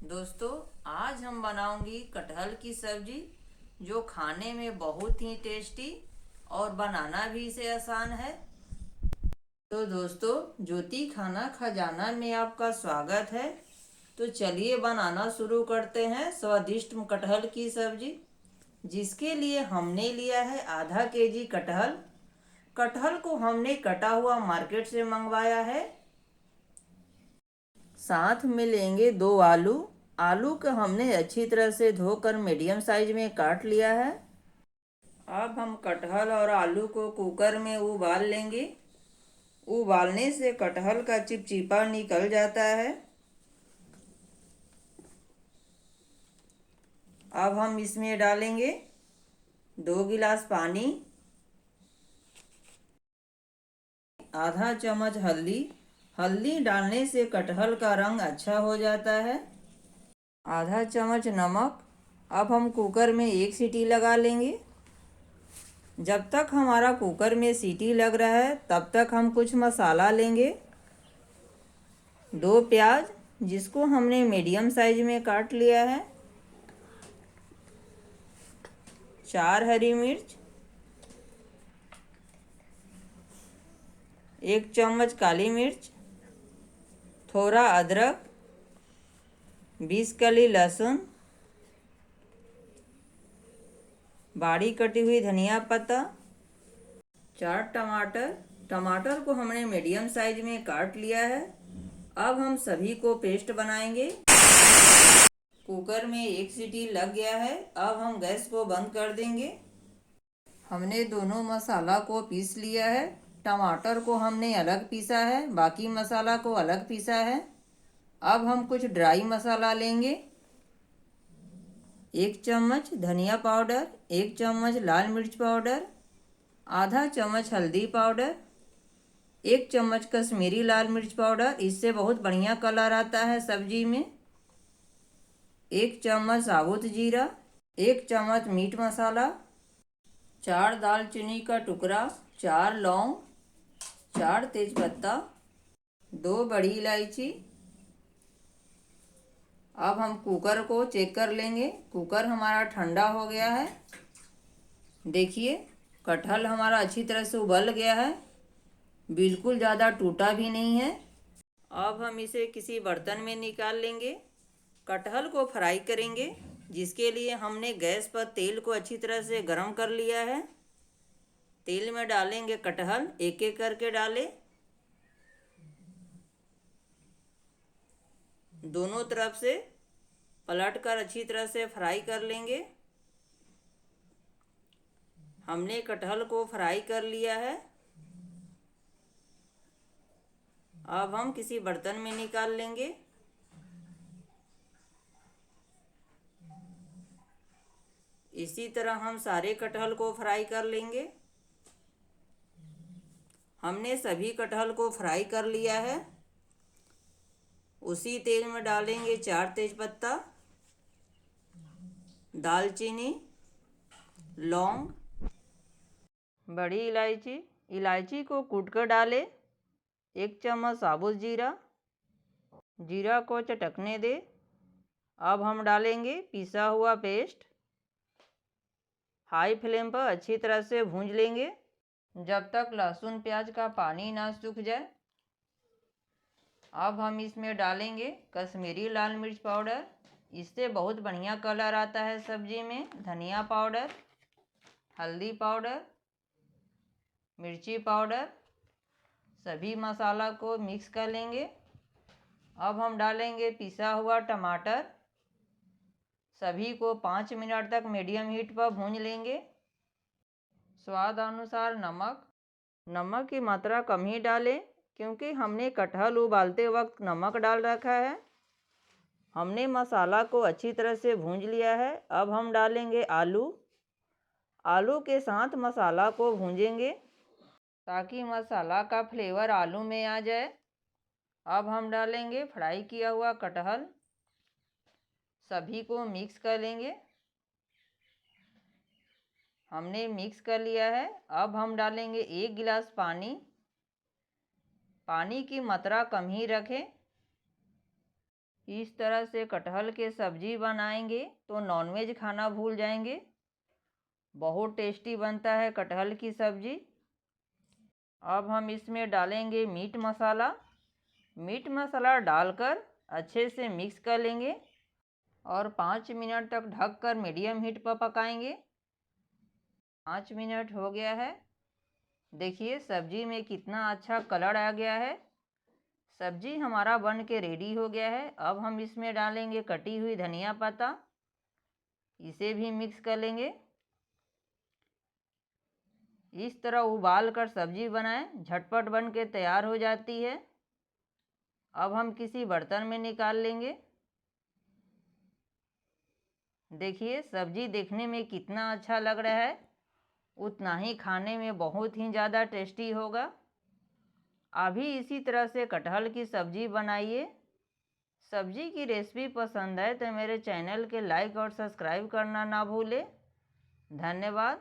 दोस्तों, आज हम बनाऊंगी कटहल की सब्जी जो खाने में बहुत ही टेस्टी और बनाना भी इसे आसान है। तो दोस्तों, ज्योति खाना खजाना में आपका स्वागत है। तो चलिए बनाना शुरू करते हैं स्वादिष्ट कटहल की सब्जी। जिसके लिए हमने लिया है आधा केजी कटहल। कटहल को हमने कटा हुआ मार्केट से मंगवाया है। साथ में लेंगे 2 आलू। आलू को हमने अच्छी तरह से धोकर मीडियम साइज में काट लिया है। अब हम कटहल और आलू को कुकर में उबाल लेंगे। उबालने से कटहल का चिपचिपा निकल जाता है। अब हम इसमें डालेंगे 2 गिलास पानी, आधा चम्मच हल्दी। हल्दी डालने से कटहल का रंग अच्छा हो जाता है। आधा चम्मच नमक। अब हम कुकर में 1 सीटी लगा लेंगे। जब तक हमारा कुकर में सीटी लग रहा है तब तक हम कुछ मसाला लेंगे। 2 प्याज जिसको हमने मीडियम साइज में काट लिया है। 4 हरी मिर्च, 1 चम्मच काली मिर्च, थोड़ा अदरक, 20 कली लहसुन, बारीक कटी हुई धनिया पत्ता, 4 टमाटर। टमाटर को हमने मीडियम साइज में काट लिया है। अब हम सभी को पेस्ट बनाएंगे। कुकर में 1 सीटी लग गया है। अब हम गैस को बंद कर देंगे। हमने दोनों मसाला को पीस लिया है। टमाटर को हमने अलग पीसा है, बाकी मसाला को अलग पीसा है। अब हम कुछ ड्राई मसाला लेंगे। 1 चम्मच धनिया पाउडर, 1 चम्मच लाल मिर्च पाउडर, आधा चम्मच हल्दी पाउडर, 1 चम्मच कश्मीरी लाल मिर्च पाउडर। इससे बहुत बढ़िया कलर आता है सब्जी में। 1 चम्मच साबुत जीरा, 1 चम्मच मीट मसाला, 4 दालचीनी का टुकड़ा, 4 लौंग, 4 तेजपत्ता, 2 बड़ी इलायची। अब हम कुकर को चेक कर लेंगे। कुकर हमारा ठंडा हो गया है। देखिए, कटहल हमारा अच्छी तरह से उबल गया है, बिल्कुल ज़्यादा टूटा भी नहीं है। अब हम इसे किसी बर्तन में निकाल लेंगे। कटहल को फ्राई करेंगे, जिसके लिए हमने गैस पर तेल को अच्छी तरह से गर्म कर लिया है। तेल में डालेंगे कटहल, एक एक करके डालें। दोनों तरफ से पलटकर अच्छी तरह से फ्राई कर लेंगे। हमने कटहल को फ्राई कर लिया है। अब हम किसी बर्तन में निकाल लेंगे। इसी तरह हम सारे कटहल को फ्राई कर लेंगे। हमने सभी कटहल को फ्राई कर लिया है। उसी तेल में डालेंगे 4 तेजपत्ता, दालचीनी, लौंग, बड़ी इलायची। इलायची को कूटकर डालें। 1 चम्मच साबुत जीरा। जीरा को चटकने दे। अब हम डालेंगे पिसा हुआ पेस्ट। हाई फ्लेम पर अच्छी तरह से भूंज लेंगे जब तक लहसुन प्याज का पानी ना सूख जाए। अब हम इसमें डालेंगे कश्मीरी लाल मिर्च पाउडर। इससे बहुत बढ़िया कलर आता है सब्जी में। धनिया पाउडर, हल्दी पाउडर, मिर्ची पाउडर। सभी मसाला को मिक्स कर लेंगे। अब हम डालेंगे पिसा हुआ टमाटर। सभी को 5 मिनट तक मीडियम हीट पर भून लेंगे। स्वाद अनुसार नमक। नमक की मात्रा कम ही डालें, क्योंकि हमने कटहल उबालते वक्त नमक डाल रखा है। हमने मसाला को अच्छी तरह से भूंज लिया है। अब हम डालेंगे आलू। आलू के साथ मसाला को भूंजेंगे ताकि मसाला का फ्लेवर आलू में आ जाए। अब हम डालेंगे फ्राई किया हुआ कटहल। सभी को मिक्स कर लेंगे। हमने मिक्स कर लिया है। अब हम डालेंगे 1 गिलास पानी। पानी की मात्रा कम ही रखें। इस तरह से कटहल के सब्जी बनाएंगे तो नॉनवेज खाना भूल जाएंगे। बहुत टेस्टी बनता है कटहल की सब्जी। अब हम इसमें डालेंगे मीट मसाला। मीट मसाला डालकर अच्छे से मिक्स कर लेंगे और 5 मिनट तक ढककर मीडियम हीट पर पकाएंगे। 5 मिनट हो गया है। देखिए सब्जी में कितना अच्छा कलर आ गया है। सब्जी हमारा बन के रेडी हो गया है। अब हम इसमें डालेंगे कटी हुई धनिया पत्ता। इसे भी मिक्स कर लेंगे। इस तरह उबाल कर सब्जी बनाएं, झटपट बन के तैयार हो जाती है। अब हम किसी बर्तन में निकाल लेंगे। देखिए सब्जी देखने में कितना अच्छा लग रहा है, उतना ही खाने में बहुत ही ज़्यादा टेस्टी होगा। अभी इसी तरह से कटहल की सब्जी बनाइए। सब्जी की रेसिपी पसंद है तो मेरे चैनल के लाइक और सब्सक्राइब करना ना भूलें। धन्यवाद।